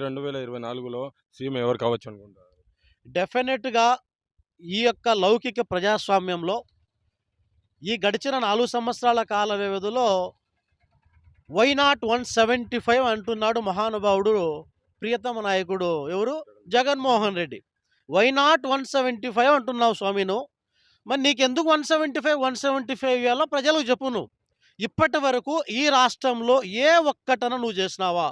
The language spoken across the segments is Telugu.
2024లో సీఎం ఎవరు కావచ్చు అనుకుంటారు? డెఫినెట్‌గా ఈ యొక్క లౌకిక ప్రజాస్వామ్యంలో ఈ గడిచిన 4 సంవత్సరాల కాల వ్యవధిలో వై నాట్ 175 అంటున్నాడు మహానుభావుడు, ప్రియతమ నాయకుడు ఎవరు? జగన్మోహన్ రెడ్డి. వై నాట్ 175 అంటున్నావు స్వామి నువ్వు. మరి నీకెందుకు 175 ఇయ్యాలో ప్రజలకు చెప్పు నువ్వు. ఇప్పటి వరకు ఈ రాష్ట్రంలో ఏ ఒక్కటన నువ్వు చేసినావా?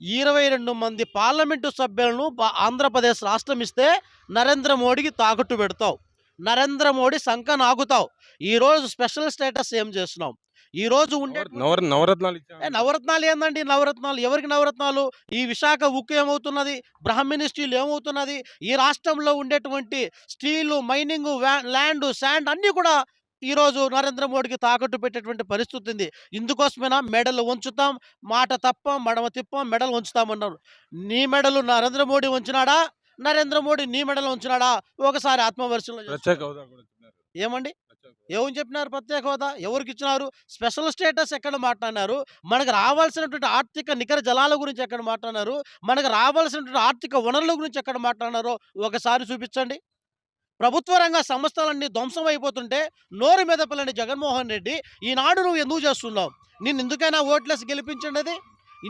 22 మంది పార్లమెంటు సభ్యులను ఆంధ్రప్రదేశ్ రాష్ట్రం ఇస్తే నరేంద్ర మోడీకి తాకట్టు పెడతావు. నరేంద్ర మోడీ సంక నాగుతావు. ఈరోజు స్పెషల్ స్టేటస్ ఏం చేస్తున్నావు? ఈరోజు ఉండే నవరత్నాలు నవరత్నాలు ఏందండి? నవరత్నాలు ఎవరికి నవరత్నాలు? ఈ విశాఖ ఉక్కు ఏమవుతున్నది? బ్రాహ్మణి స్టీల్ ఏమవుతున్నది? ఈ రాష్ట్రంలో ఉండేటువంటి స్టీలు, మైనింగ్, ల్యాండ్, శాండ్ అన్నీ కూడా ఈరోజు నరేంద్ర మోడీకి తాకట్టు పెట్టేటువంటి పరిస్థితి ఉంది. ఇందుకోసమేనా మెడలు వంచుతాం, మాట తప్పం, మడమ తిప్పం, మెడలు వంచుతామన్నారు. నీ మెడలు నరేంద్ర మోడీ వంచినాడా? నరేంద్ర మోడీ నీ మెడలు వంచినాడా? ఒకసారి ఆత్మపరిశీలన ఏమండి? ఏమని చెప్పినారు? ప్రత్యేక హోదా ఎవరికి ఇచ్చినారు? స్పెషల్ స్టేటస్ ఎక్కడ మాట్లాడినారు? మనకు రావాల్సినటువంటి ఆర్థిక నికర జలాల గురించి ఎక్కడ మాట్లాడినారు? మనకు రావాల్సినటువంటి ఆర్థిక వనరుల గురించి ఎక్కడ మాట్లాడినారో ఒకసారి చూపించండి. ప్రభుత్వ రంగ సంస్థలన్నీ ధ్వంసం అయిపోతుంటే నోరు మీద పిల్లని జగన్మోహన్ రెడ్డి ఈనాడు నువ్వు ఎందుకు చేస్తున్నావు? నిన్ను ఎందుకైనా ఓట్లేసి గెలిపించండి.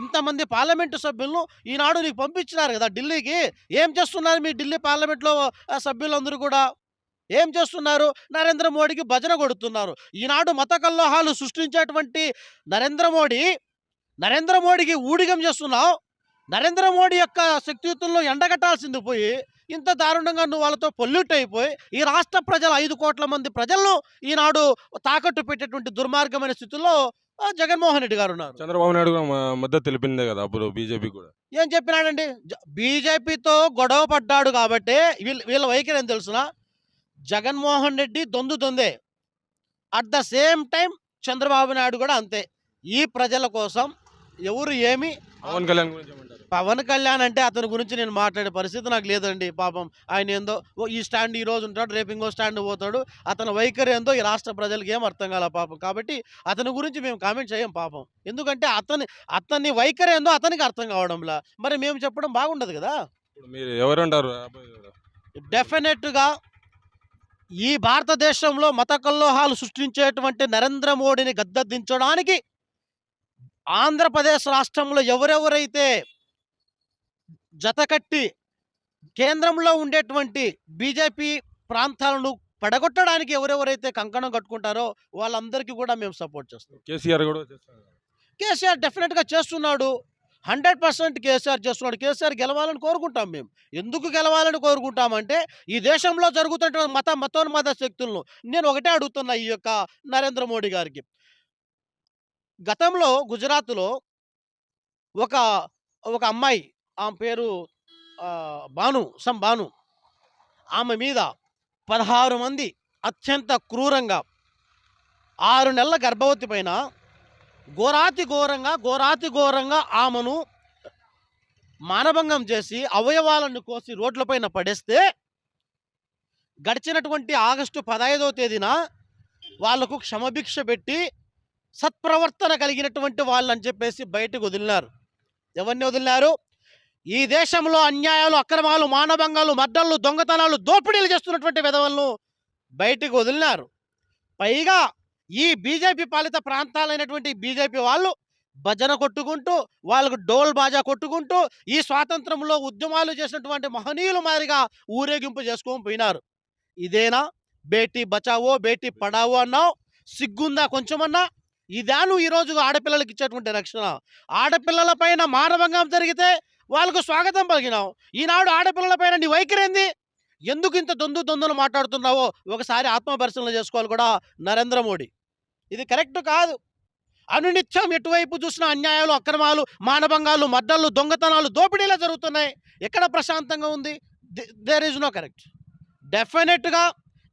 ఇంతమంది పార్లమెంటు సభ్యులను ఈనాడు నీకు పంపించినారు కదా ఢిల్లీకి. ఏం చేస్తున్నారు మీ ఢిల్లీ పార్లమెంట్లో సభ్యులందరూ కూడా? ఏం చేస్తున్నారు? నరేంద్ర మోడీకి భజన కొడుతున్నారు. ఈనాడు మత కల్లోహాలు సృష్టించేటువంటి నరేంద్ర మోడీకి ఊడిగం చేస్తున్నావు. నరేంద్ర మోడీ యొక్క శక్తియుతుల్లో ఎండగట్టాల్సింది పోయి ఇంత దారుణంగా నువ్వు వాళ్ళతో పొల్యూట్ అయిపోయి ఈ రాష్ట్ర ప్రజలు 5 కోట్ల మంది ప్రజలను ఈనాడు తాకట్టు పెట్టేటువంటి దుర్మార్గమైన స్థితిలో జగన్మోహన్ రెడ్డి గారు ఉన్నారు. చంద్రబాబు నాయుడు మద్దతు తెలిపిందే కదా అప్పుడు బీజేపీ కూడా. ఏం చెప్పినాడండి? బీజేపీతో గొడవ పడ్డాడు కాబట్టి వీళ్ళ వైఖరి ఏం తెలుసునా? జగన్మోహన్ రెడ్డి దొందే. At the same time Chandrababu Naidu కూడా అంతే. ఈ ప్రజల కోసం ఎవరు ఏమి పవన్ కళ్యాణ్ అంటే అతని గురించి నేను మాట్లాడే పరిస్థితి నాకు లేదండి. పాపం ఆయన ఏందో ఈ స్టాండ్ ఈ రోజు ఉంటాడు, రేపు ఇంకో స్టాండ్ పోతాడు. అతని వైఖరి ఏందో ఈ రాష్ట్ర ప్రజలకు ఏం అర్థం కాల పాపం. కాబట్టి అతని గురించి మేము కామెంట్ చేయం పాపం. ఎందుకంటే అతని వైఖరి ఏందో అతనికి అర్థం కావడంలా మరి మేము చెప్పడం బాగుండదు కదా. మీరు ఎవరంటారు? డెఫినెట్గా ఈ భారతదేశంలో మత కల్లోహాలు సృష్టించేటువంటి నరేంద్ర మోడీని గద్దెదించడానికి ఆంధ్రప్రదేశ్ రాష్ట్రంలో ఎవరెవరైతే జతకట్టి కేంద్రంలో ఉండేటువంటి బీజేపీ ప్రాంతాలను పడగొట్టడానికి ఎవరెవరైతే కంకణం కట్టుకుంటారో వాళ్ళందరికీ కూడా మేము సపోర్ట్ చేస్తాం. కేసీఆర్ డెఫినెట్గా చేస్తున్నాడు. 100% కేసీఆర్ చేస్తున్నాడు. కేసీఆర్ గెలవాలని కోరుకుంటాం మేము. ఎందుకు గెలవాలని కోరుకుంటామంటే ఈ దేశంలో జరుగుతున్నటువంటి మతోన్మాద శక్తులను నేను ఒకటే అడుగుతున్నా ఈ యొక్క నరేంద్ర మోడీ గారికి. గతంలో గుజరాత్లో ఒక అమ్మాయి, ఆమె పేరు భాను, ఆమె మీద 16 మంది అత్యంత క్రూరంగా 6 నెలల గర్భవతి పైన ఘోరాతి ఘోరంగా ఆమెను మానభంగం చేసి అవయవాలను కోసి రోడ్లపైన పడేస్తే గడిచినటువంటి ఆగస్టు 15వ తేదీన వాళ్లకు క్షమభిక్ష పెట్టి సత్ప్రవర్తన కలిగినటువంటి వాళ్ళని చెప్పేసి బయటకు వదిలినారు. ఎవరిని వదిలినారు? ఈ దేశంలో అన్యాయాలు, అక్రమాలు, మానభంగాలు, మర్డర్లు, దొంగతనాలు, దోపిడీలు చేస్తున్నటువంటి విధవలను బయటకు వదిలినారు. పైగా ఈ బీజేపీ పాలిత ప్రాంతాలైనటువంటి బీజేపీ వాళ్ళు భజన కొట్టుకుంటూ, వాళ్ళకు డోల్ బాజా కొట్టుకుంటూ ఈ స్వాతంత్రంలో ఉద్యమాలు చేసినటువంటి మహనీయులు మాదిరిగా ఊరేగింపు చేసుకొని పోయినారు. ఇదేనా బేటీ బచావో బేటీ పడావో అన్నావు? సిగ్గుందా కొంచెమన్నా? ఇదాను ఈరోజు ఆడపిల్లలకి ఇచ్చేటువంటి రక్షణ. ఆడపిల్లల పైన మానభంగం జరిగితే వాళ్ళకు స్వాగతం పలికినావు. ఈనాడు ఆడపిల్లల పైన నీ వైఖరేంది? ఎందుకు ఇంత దొందులు మాట్లాడుతున్నావో ఒకసారి ఆత్మపరిశీలన చేసుకోవాలి కూడా నరేంద్ర మోడీ. ఇది కరెక్ట్ కాదు. అనునిత్యం ఎటువైపు చూసినా అన్యాయాలు, అక్రమాలు, మానభంగాలు, మర్డర్లు, దొంగతనాలు, దోపిడీలే జరుగుతున్నాయి. ఎక్కడ ప్రశాంతంగా ఉంది? There is no correct. డెఫినెట్గా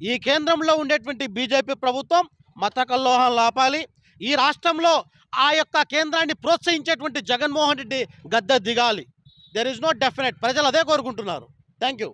ఈ కేంద్రంలో ఉండేటువంటి బీజేపీ ప్రభుత్వం మత కల్లోహాలను ఆపాలి. ఈ రాష్ట్రంలో ఆ యొక్క కేంద్రాన్ని ప్రోత్సహించేటువంటి జగన్మోహన్ రెడ్డి గద్దె దిగాలి. There is no definite. ప్రజలు అదే కోరుకుంటున్నారు. Thank you.